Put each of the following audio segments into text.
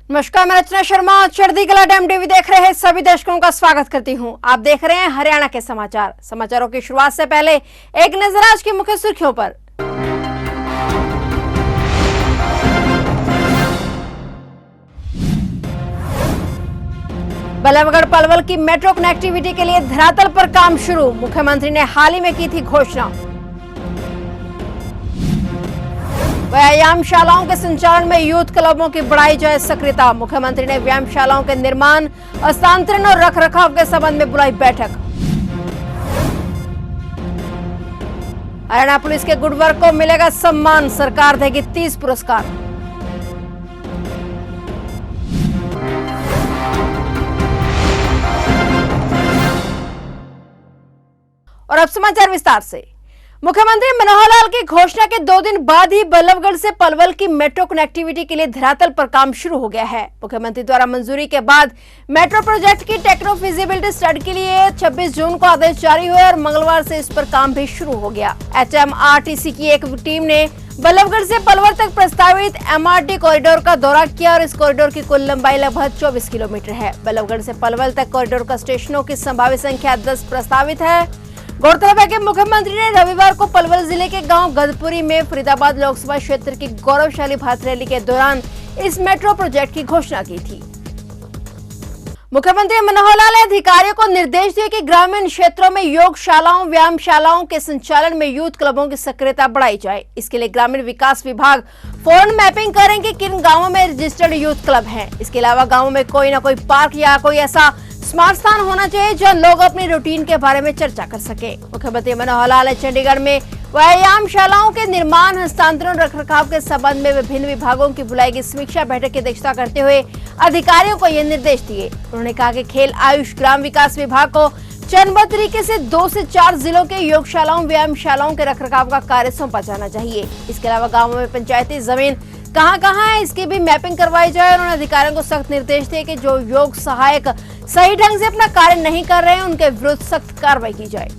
नमस्कार, मैं रचना शर्मा चढ़ती कला टाइम टीवी देख रहे हैं सभी दर्शकों का स्वागत करती हूं। आप देख रहे हैं हरियाणा के समाचारों की शुरुआत से पहले एक नजर आज की मुख्य सुर्खियों पर। बल्लभगढ़ पलवल की मेट्रो कनेक्टिविटी के लिए धरातल पर काम शुरू, मुख्यमंत्री ने हाल ही में की थी घोषणा। व्यायामशालाओं के संचालन में यूथ क्लबों की बढ़ाई जाए सक्रियता, मुख्यमंत्री ने व्यायामशालाओं के निर्माण, हस्तांतरण और रखरखाव के संबंध में बुलाई बैठक। हरियाणा पुलिस के गुड वर्क को मिलेगा सम्मान, सरकार देगी 30 पुरस्कार। और अब समाचार विस्तार से। मुख्यमंत्री मनोहर लाल की घोषणा के 2 दिन बाद ही बल्लभगढ़ से पलवल की मेट्रो कनेक्टिविटी के लिए धरातल पर काम शुरू हो गया है। मुख्यमंत्री द्वारा मंजूरी के बाद मेट्रो प्रोजेक्ट की टेक्नो फिजिबिलिटी स्टडी के लिए 26 जून को आदेश जारी हुए और मंगलवार से इस पर काम भी शुरू हो गया। HMRTC की एक टीम ने बल्लभगढ़ से पलवल तक प्रस्तावित MRT कॉरिडोर का दौरा किया और इस कॉरिडोर की कुल लंबाई लगभग 24 किलोमीटर है। बल्लभगढ़ से पलवल तक कॉरिडोर का स्टेशनों की संभावित संख्या 10 प्रस्तावित है। गौरतलब है कि मुख्यमंत्री ने रविवार को पलवल जिले के गांव गदपुरी में फरीदाबाद लोकसभा क्षेत्र की गौरवशाली भारत रैली के दौरान इस मेट्रो प्रोजेक्ट की घोषणा की थी। मुख्यमंत्री मनोहर लाल ने अधिकारियों को निर्देश दिए कि ग्रामीण क्षेत्रों में योगशालाओं, व्यायामशालाओं के संचालन में यूथ क्लबों की सक्रियता बढ़ाई जाए। इसके लिए ग्रामीण विकास विभाग फौरन मैपिंग करें कि किन गांवों में रजिस्टर्ड यूथ क्लब हैं। इसके अलावा गांवों में कोई न कोई पार्क या कोई ऐसा स्मार्ट स्थान होना चाहिए जहां लोग अपनी रूटीन के बारे में चर्चा कर सके। मुख्यमंत्री मनोहर लाल ने चंडीगढ़ में व्यायामशालाओं के निर्माण, हस्तांतरण, रखरखाव के संबंध में विभिन्न विभागों की बुलाई गई समीक्षा बैठक की अध्यक्षता करते हुए अधिकारियों को ये निर्देश दिए। उन्होंने कहा कि खेल, आयुष, ग्राम विकास विभाग को चरणबद्ध तरीके से 2 से 4 जिलों के योगशालाओं, व्यायामशालाओं के रखरखाव का कार्य सौंपा जाना चाहिए। इसके अलावा गाँवों में पंचायती जमीन कहां है इसकी भी मैपिंग करवाई जाए। उन्होंने अधिकारियों को सख्त निर्देश दिए कि जो योग सहायक सही ढंग से अपना कार्य नहीं कर रहे हैं उनके विरुद्ध सख्त कार्रवाई की जाए।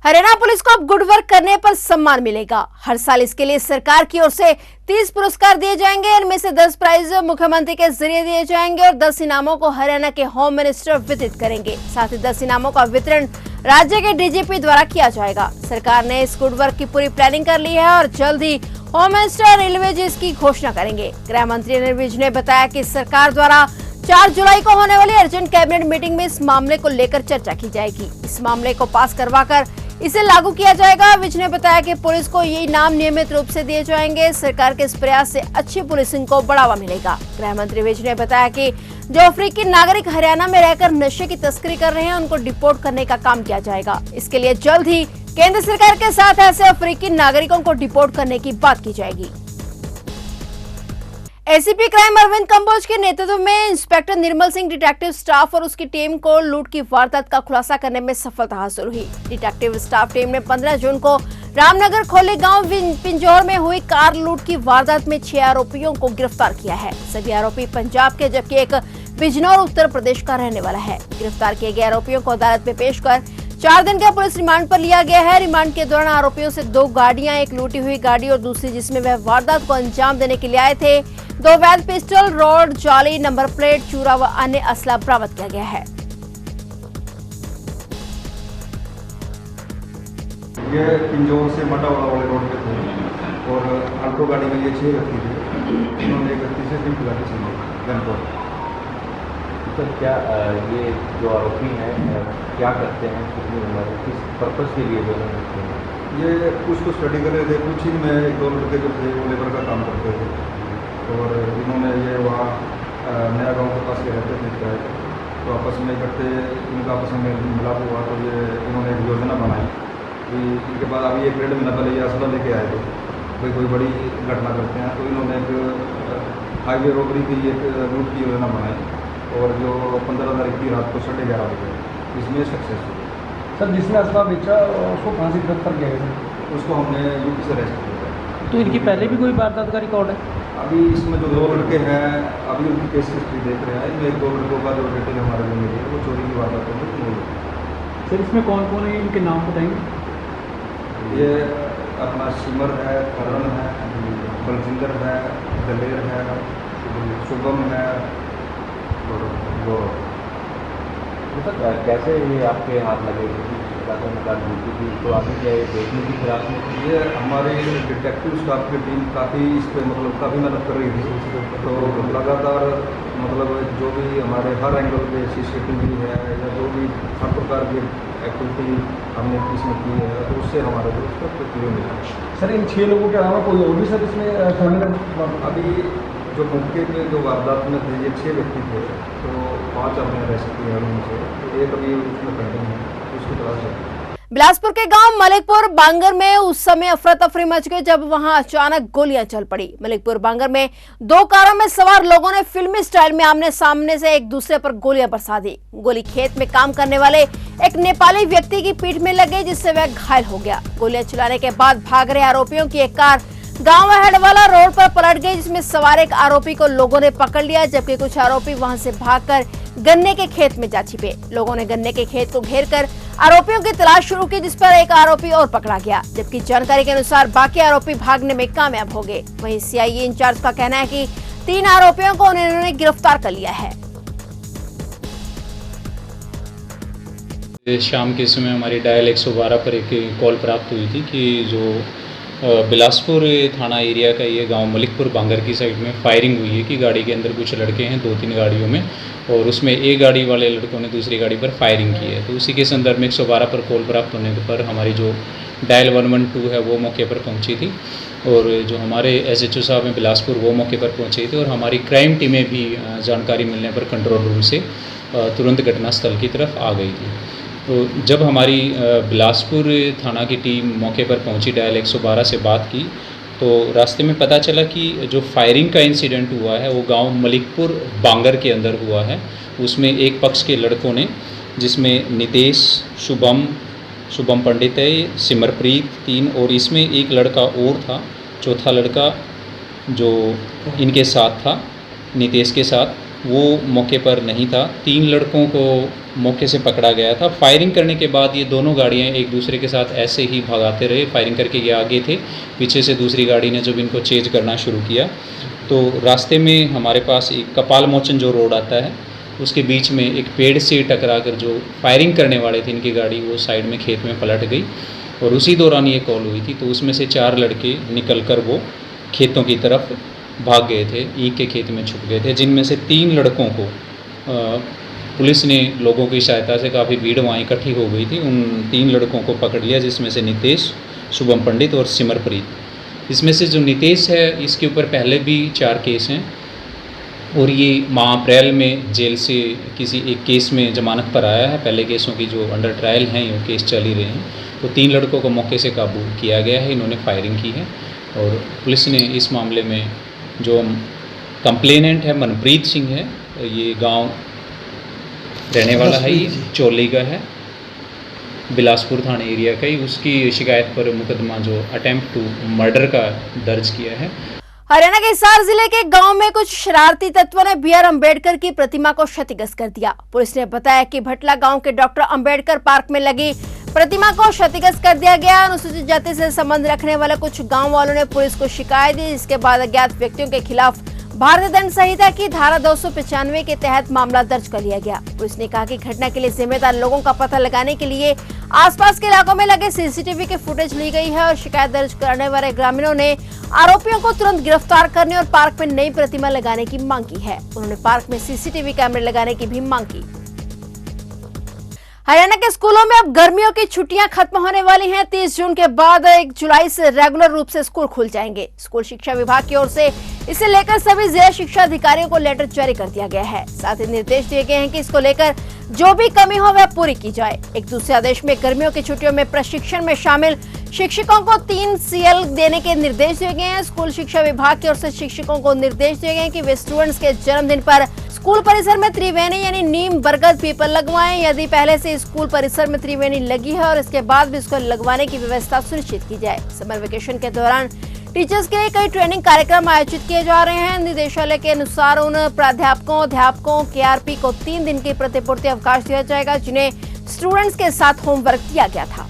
हरियाणा पुलिस को अब गुड वर्क करने पर सम्मान मिलेगा। हर साल इसके लिए सरकार की ओर से 30 पुरस्कार दिए जाएंगे। इनमें से 10 प्राइज मुख्यमंत्री के जरिए दिए जाएंगे और 10 इनामों को हरियाणा के होम मिनिस्टर वितरित करेंगे। साथ ही 10 इनामों का वितरण राज्य के DGP द्वारा किया जाएगा। सरकार ने इस गुड वर्क की पूरी प्लानिंग कर ली है और जल्द ही होम मिनिस्टर रेलवे जी इसकी घोषणा करेंगे। गृह मंत्री अनिल विज ने बताया कि सरकार द्वारा 4 जुलाई को होने वाली अर्जेंट कैबिनेट मीटिंग में इस मामले को लेकर चर्चा की जाएगी। इस मामले को पास करवाकर इसे लागू किया जाएगा। विज ने बताया कि पुलिस को ये इनाम नियमित रूप से दिए जाएंगे। सरकार के इस प्रयास से अच्छी पुलिसिंग को बढ़ावा मिलेगा। गृह मंत्री विज ने बताया कि जो अफ्रीकी नागरिक हरियाणा में रहकर नशे की तस्करी कर रहे हैं उनको डिपोर्ट करने का काम किया जाएगा। इसके लिए जल्द ही केंद्र सरकार के साथ ऐसे अफ्रीकी नागरिकों को डिपोर्ट करने की बात की जाएगी। ACP क्राइम अरविंद कंबोज के नेतृत्व में inspector Nirmal Singh detective staff और उसकी टीम को लूट की वारदात का खुलासा करने में सफलता हासिल हुई। डिटेक्टिव स्टाफ टीम ने 15 जून को रामनगर खोले गांव पिंजौर में हुई कार लूट की वारदात में 6 आरोपियों को गिरफ्तार किया है। सभी आरोपी पंजाब के जबकि एक बिजनौर उत्तर प्रदेश का रहने वाला है। गिरफ्तार किए गए आरोपियों को अदालत में पेश कर 4 दिन के पुलिस रिमांड पर लिया गया है। रिमांड के दौरान आरोपियों से 2 गाड़ियां, एक लूटी हुई गाड़ी और दूसरी जिसमें वह वारदात को अंजाम देने के लिए आए थे, 2 वैध पिस्टल, रॉड, जाली, नंबर प्लेट, चूरा व अन्य असला बरामद किया गया है। ये पिंजौर से मटावाड़ा वाले रोड पे थे और अल्टो गाड़ी में ये 6 व्यक्ति थे। इन्होंने एक व्यक्ति से स्विफ्ट गाड़ी से तो क्या ये जो आरोपी हैं क्या करते हैं, कितनी उम्र है, किस पर्पज़ के लिए जो है ये कुछ को स्टडी कर रहे थे। कुछ ही में 1-2 लड़के जो थे वो लेबर का काम करते थे और इन्होंने ये वहाँ नया गांव के पास के रहते थे तो आपस में इकट्ठे इनका आपस में मिलाप हुआ तो ये इन्होंने एक योजना बनाई कि इनके बाद अभी 1-1.5 महीना पहले ये असला लेके आए थे कोई बड़ी घटना करते हैं तो इन्होंने एक हाईवे रॉबरी की एक रूट की योजना बनाई और जो 15 तारीख की रात को 11:30 बजे इसमें सक्सेस हुई। सर जिसने असला बेचा उसको कहाँ से गिरफ्तार किया गया? उसको हमने यूपी से अरेस्ट किया। तो इनकी पहले भी कोई वारदात का रिकॉर्ड है? अभी इसमें जो 2 लड़के हैं अभी उनकी केस हिस्ट्री देख रहे हैं। इनमें 1-2 लड़कों का जो डिटेल हमारे जो मिली है वो चोरी की वारदात होगी। सर इसमें कौन कौन है, इनके नाम बताएंगे? ये अपना सिमर है, करण है, बलजिंदर है, दलेर है, शुभम है और गौरव। तो सर कैसे ये आपके हाथ लगे ड्यूटी थी तो अभी क्या देखने की फिराक में थी? ये हमारी डिटेक्टिव स्टाफ की टीम काफ़ी इस पर काफ़ी मेहनत कर रही थी, तो लगातार जो भी हमारे हर एंगल पे CCTV है या जो भी हर प्रकार की एक्टिविटी हमने इसमें की है, तो उससे हमारे को उसका क्लियर मिला। सर इन 6 लोगों के अलावा कोई और भी सर इसमें शामिल है? अभी जो मौके पे जो वारदात में थे ये 6 व्यक्ति थे, तो 5 हमने अरेस्ट किए हैं उनसे, तो एक अभी उसमें पेंडिंग है, उसकी तलाश है। बिलासपुर के गांव मलिकपुर बांगर में उस समय अफरा तफरी मच गई जब वहां अचानक गोलियां चल पड़ी। मलिकपुर बांगर में 2 कारों में सवार लोगों ने फिल्मी स्टाइल में आमने सामने से एक दूसरे पर गोलियां बरसा दी। गोली खेत में काम करने वाले एक नेपाली व्यक्ति की पीठ में लग गई, जिससे वह घायल हो गया। गोलियां चलाने के बाद भाग रहे आरोपियों की एक कार गांव हेडवाला रोड पर पलट गई, जिसमें सवार एक आरोपी को लोगों ने पकड़ लिया, जबकि कुछ आरोपी वहां से भागकर गन्ने के खेत में जा छिपे। लोगों ने गन्ने के खेत को घेरकर आरोपियों की तलाश शुरू की, जिस पर एक आरोपी और पकड़ा गया, जबकि जानकारी के अनुसार बाकी आरोपी भागने में कामयाब हो गए। वहीं CIE इंचार्ज का कहना है कि 3 आरोपियों को उन्होंने गिरफ्तार कर लिया है। शाम के समय हमारी डायल 112 पर एक कॉल प्राप्त हुई थी कि जो बिलासपुर थाना एरिया का ये गांव मलिकपुर बांगर की साइड में फायरिंग हुई है कि गाड़ी के अंदर कुछ लड़के हैं 2-3 गाड़ियों में, और उसमें एक गाड़ी वाले लड़कों ने दूसरी गाड़ी पर फायरिंग की है। तो उसी के संदर्भ में 112 पर कॉल प्राप्त होने पर हमारी जो डायल 112 है वो मौके पर पहुंची थी, और जो हमारे SHO साहब हैं बिलासपुर वो मौके पर पहुंचे थे, और हमारी क्राइम टीमें भी जानकारी मिलने पर कंट्रोल रूम से तुरंत घटनास्थल की तरफ आ गई थी। तो जब हमारी बिलासपुर थाना की टीम मौके पर पहुंची, डायल 112 से बात की, तो रास्ते में पता चला कि जो फायरिंग का इंसिडेंट हुआ है वो गांव मलिकपुर बांगर के अंदर हुआ है। उसमें एक पक्ष के लड़कों ने, जिसमें नितेश, शुभम पंडित है, सिमरप्रीत 3, और इसमें एक लड़का और था, चौथा लड़का जो इनके साथ था नितेश के साथ, वो मौके पर नहीं था। 3 लड़कों को मौके से पकड़ा गया था। फायरिंग करने के बाद ये दोनों गाड़ियाँ एक दूसरे के साथ ऐसे ही भगाते रहे। फायरिंग करके ये आगे थे, पीछे से दूसरी गाड़ी ने जब इनको चेज करना शुरू किया तो रास्ते में हमारे पास एक कपाल मोचन जो रोड आता है उसके बीच में एक पेड़ से टकरा कर जो फायरिंग करने वाले थे इनकी गाड़ी, वो साइड में खेत में पलट गई, और उसी दौरान ये कॉल हुई थी। तो उसमें से 4 लड़के निकल कर वो खेतों की तरफ भाग गए थे, ईख के खेत में छुप गए थे, जिनमें से 3 लड़कों को पुलिस ने लोगों की सहायता से, काफ़ी भीड़ वहाँ इकट्ठी हो गई थी, उन 3 लड़कों को पकड़ लिया, जिसमें से नितेश, शुभम पंडित और सिमरप्रीत। इसमें से जो नितेश है इसके ऊपर पहले भी 4 केस हैं, और ये माह अप्रैल में जेल से किसी एक केस में जमानत पर आया है। पहले केसों की जो अंडर ट्रायल हैं ये केस चल ही रहे हैं। तो 3 लड़कों को मौके से काबू किया गया है, इन्होंने फायरिंग की है, और पुलिस ने इस मामले में जो कंप्लेनेंट है मनप्रीत सिंह है, ये गांव रहने वाला है, ये चोली का है, बिलासपुर थाने एरिया का ही, उसकी शिकायत पर मुकदमा जो अटेम्प्ट टू मर्डर का दर्ज किया है। हरियाणा के हिसार जिले के गांव में कुछ शरारती तत्वों ने BR अम्बेडकर की प्रतिमा को क्षतिग्रस्त कर दिया। पुलिस ने बताया कि भटला गांव के डॉक्टर अम्बेडकर पार्क में लगी प्रतिमा को क्षतिग्रस्त कर दिया गया। अनुसूचित जाति से संबंध रखने वाले कुछ गांव वालों ने पुलिस को शिकायत दी, जिसके बाद अज्ञात व्यक्तियों के खिलाफ भारतीय दंड संहिता की धारा 295 के तहत मामला दर्ज कर लिया गया। पुलिस ने कहा कि घटना के लिए जिम्मेदार लोगों का पता लगाने के लिए आसपास के इलाकों में लगे CCTV की फुटेज ली गई है, और शिकायत दर्ज करने वाले ग्रामीणों ने आरोपियों को तुरंत गिरफ्तार करने और पार्क में नई प्रतिमा लगाने की मांग की है। उन्होंने पार्क में CCTV कैमरे लगाने की भी मांग की। हरियाणा के स्कूलों में अब गर्मियों की छुट्टियां खत्म होने वाली हैं। 30 जून के बाद 1 जुलाई से रेगुलर रूप से स्कूल खुल जाएंगे। स्कूल शिक्षा विभाग की ओर से इसे लेकर सभी जिला शिक्षा अधिकारियों को लेटर जारी कर दिया गया है। साथ ही निर्देश दिए गए हैं कि इसको लेकर जो भी कमी हो वह पूरी की जाए। एक दूसरे आदेश में गर्मियों की छुट्टियों में प्रशिक्षण में शामिल शिक्षकों को 3 CL देने के निर्देश दिए गए हैं। स्कूल शिक्षा विभाग की ओर से शिक्षकों को निर्देश दिए गए हैं कि वे स्टूडेंट्स के जन्मदिन पर स्कूल परिसर में त्रिवेणी यानी नीम, बरगद, पीपल लगवाएं। यदि पहले से स्कूल परिसर में त्रिवेणी लगी है और इसके बाद भी इसको लगवाने की व्यवस्था सुनिश्चित की जाए। समर वेकेशन के दौरान टीचर्स के लिए कई ट्रेनिंग कार्यक्रम आयोजित किए जा रहे हैं। निदेशालय के अनुसार उन प्राध्यापकों, अध्यापकों, KRP को 3 दिन की प्रतिपूर्ति अवकाश दिया जाएगा, जिन्हें स्टूडेंट्स के साथ होमवर्क दिया गया था।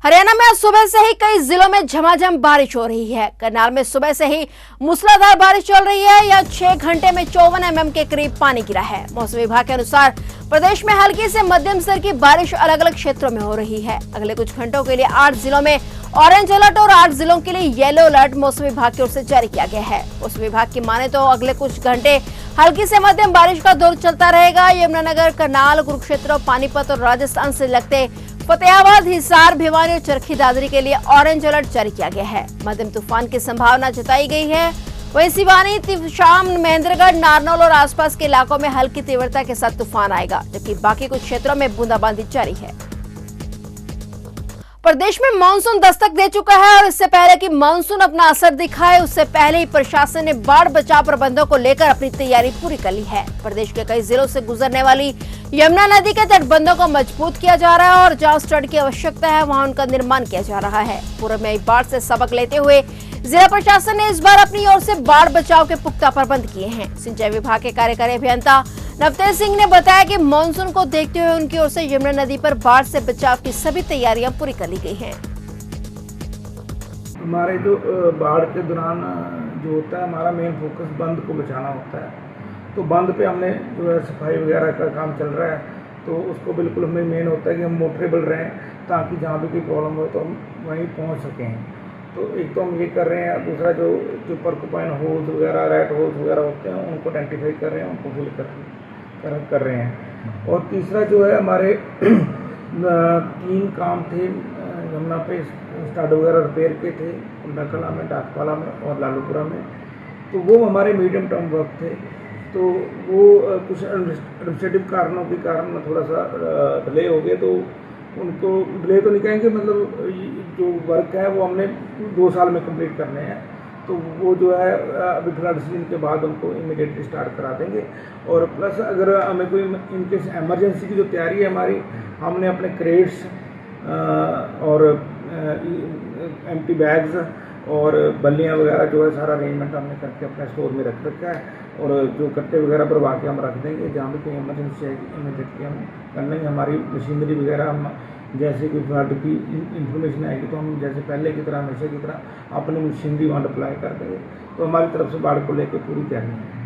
हरियाणा में आज सुबह से ही कई जिलों में झमाझम बारिश हो रही है। करनाल में सुबह से ही मूसलाधार बारिश चल रही है। यह 6 घंटे में 54 mm के करीब पानी गिरा है। मौसम विभाग के अनुसार प्रदेश में हल्की से मध्यम स्तर की बारिश अलग अलग क्षेत्रों में हो रही है। अगले कुछ घंटों के लिए 8 जिलों में ऑरेंज अलर्ट और 8 जिलों के लिए येलो अलर्ट मौसम विभाग की ओर से जारी किया गया है। मौसम विभाग की माने तो अगले कुछ घंटे हल्की से मध्यम बारिश का दौर चलता रहेगा। यमुनानगर, करनाल, कुरुक्षेत्र, पानीपत और राजस्थान से लगते फतेहाबाद, हिसार, भिवानी और चरखी दादरी के लिए ऑरेंज अलर्ट जारी किया गया है। मध्यम तूफान की संभावना जताई गई है। वहीं सिवानी, तिवशाम, महेंद्रगढ़, नारनौल और आसपास के इलाकों में हल्की तीव्रता के साथ तूफान आएगा, जबकि बाकी कुछ क्षेत्रों में बूंदाबांदी जारी है। प्रदेश में मानसून दस्तक दे चुका है और इससे पहले कि मानसून अपना असर दिखाए, उससे पहले ही प्रशासन ने बाढ़ बचाव प्रबंधों को लेकर अपनी तैयारी पूरी कर ली है। प्रदेश के कई जिलों से गुजरने वाली यमुना नदी के तटबंधों को मजबूत किया जा रहा है और जहां स्टड की आवश्यकता है वहां उनका निर्माण किया जा रहा है। पूर्व में बाढ़ से सबक लेते हुए जिला प्रशासन ने इस बार अपनी ओर से बाढ़ बचाव के पुख्ता प्रबंध किए हैं। सिंचाई विभाग के कार्यकारी अभियंता नवतेज सिंह ने बताया कि मानसून को देखते हुए उनकी ओर से यमुना नदी पर बाढ़ से बचाव की सभी तैयारियां पूरी कर ली गई हैं। हमारे जो बाढ़ के दौरान जो होता है, हमारा मेन फोकस बंद को बचाना होता है। तो बंद पे हमने जो है सफाई वगैरह का काम चल रहा है, तो उसको बिल्कुल हमें मेन होता है कि हम मोटरेबल रहें, ताकि जहाँ भी कोई प्रॉब्लम हो तो हम वहीं पहुँच सकें। तो एक तो हम ये कर रहे हैं, दूसरा जो परकुपाइन होल्स वगैरह, रेड होल्स वगैरह होते हैं उनको आइडेंटिफाई कर रहे हैं, उनको फिल कर रहे हैं। और तीसरा जो है हमारे 3 काम थे यमुना पे, स्टड वगैरह रिपेयर के थे, कुंडाकला में, डाकपाला में और लालूपुरा में। तो वो हमारे मीडियम टर्म वर्क थे। तो वो कुछ एडमिनिस्ट्रेटिव कारणों के कारण थोड़ा सा डिले हो गए। तो उनको डिले तो नहीं कहेंगे, मतलब जो वर्क है वो हमने 2 साल में कंप्लीट करने हैं। तो वो जो है अभी फिलहाल डिसीजन के बाद उनको इमीडिएटली स्टार्ट करा देंगे। और प्लस अगर हमें कोई इनकेस एमरजेंसी की जो तैयारी है हमारी, हमने अपने क्रेट्स और एम्प्टी बैग्स और बल्लियाँ वगैरह जो है सारा अरेंजमेंट हमने करके अपने स्टोर में रख रखा है। और जो कट्टे वगैरह भरवा के हम रख देंगे, जहाँ भी कोई इमरजेंसी आएगी इमीडिएटली हम कर लेंगे। हमारी मशीनरी वगैरह हम जैसे कोई फ्लड की इंफॉर्मेशन आएगी तो हम जैसे पहले की तरह, हमेशा की तरह अपनी मशीनरी वहाँ अप्लाई कर देंगे। तो हमारी तरफ से बाढ़ को लेकर पूरी तैयारी है।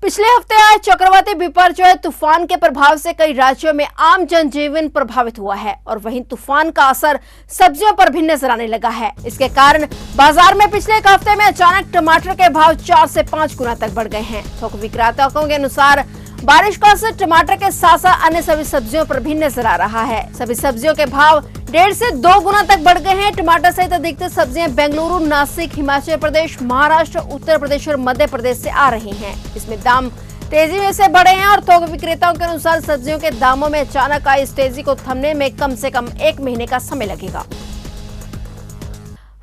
पिछले हफ्ते आए चक्रवाती बिपरजॉय तूफान के प्रभाव से कई राज्यों में आम जनजीवन प्रभावित हुआ है और वहीं तूफान का असर सब्जियों पर भी नजर आने लगा है। इसके कारण बाजार में पिछले एक हफ्ते में अचानक टमाटर के भाव 4 से 5 गुना तक बढ़ गए हैं। थोक विक्रेताओं के अनुसार बारिश का असर टमाटर के साथ साथ अन्य सभी सब्जियों पर भी नजर आ रहा है। सभी सब्जियों के भाव 1.5 से 2 गुना तक बढ़ गए हैं। टमाटर सहित अधिकतर सब्जियां बेंगलुरु, नासिक, हिमाचल प्रदेश, महाराष्ट्र, उत्तर प्रदेश और मध्य प्रदेश से आ रही हैं। इसमें दाम तेजी में से बढ़े हैं और थोक विक्रेताओं के अनुसार सब्जियों के दामों में अचानक आई इस तेजी को थमने में कम से कम 1 महीने का समय लगेगा।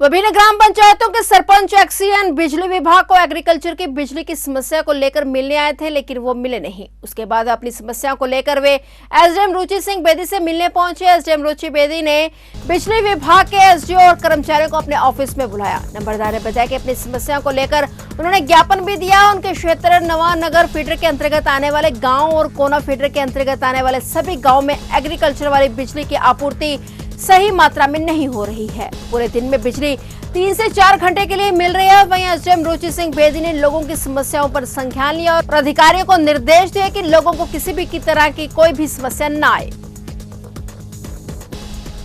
विभिन्न ग्राम पंचायतों के सरपंच एक्सीएन बिजली विभाग को एग्रीकल्चर की बिजली की समस्या को लेकर मिलने आए थे, लेकिन वो मिले नहीं। उसके बाद अपनी समस्या को लेकर वे एसडीएम रुचि सिंह बेदी से मिलने पहुंचे। एसडीएम रुचि बेदी ने बिजली विभाग के एसडीओ और कर्मचारियों को अपने ऑफिस में बुलाया। नंबरदार ने बताया कि अपनी समस्या को लेकर उन्होंने ज्ञापन भी दिया। उनके क्षेत्र नवानगर फीडर के अंतर्गत आने वाले गाँव और कोना फीडर के अंतर्गत आने वाले सभी गाँव में एग्रीकल्चर वाली बिजली की आपूर्ति सही मात्रा में नहीं हो रही है। पूरे दिन में बिजली 3 से 4 घंटे के लिए मिल रही है। वहीं एसडीएम रुचि सिंह बेदी ने लोगों की समस्याओं पर संज्ञान लिया और अधिकारियों को निर्देश दिए कि लोगों को किसी भी तरह की कोई भी समस्या न आए।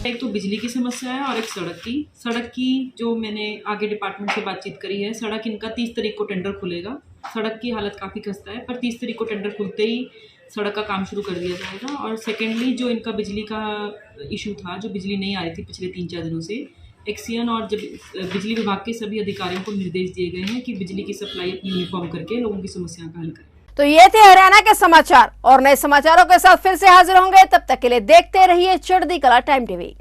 एक तो बिजली की समस्या है और एक सड़क की जो मैंने आगे डिपार्टमेंट से बातचीत करी है। सड़क इनका 30 तारीख को टेंडर खुलेगा। सड़क की हालत काफ़ी खस्ता है, पर 30 तारीख को टेंडर खुलते ही सड़क का काम शुरू कर दिया जाएगा। और सेकेंडली जो इनका बिजली का इशू था, जो बिजली नहीं आ रही थी पिछले 3-4 दिनों से, एक्सीएन और बिजली विभाग के सभी अधिकारियों को निर्देश दिए गए हैं कि बिजली की सप्लाई अपनी यूनिफॉर्म करके लोगों की समस्याओं का हल करें। तो ये थे हरियाणा के समाचार और नए समाचारों के साथ फिर से हाजिर होंगे। तब तक के लिए देखते रहिए चढ़ती कला टाइम टीवी।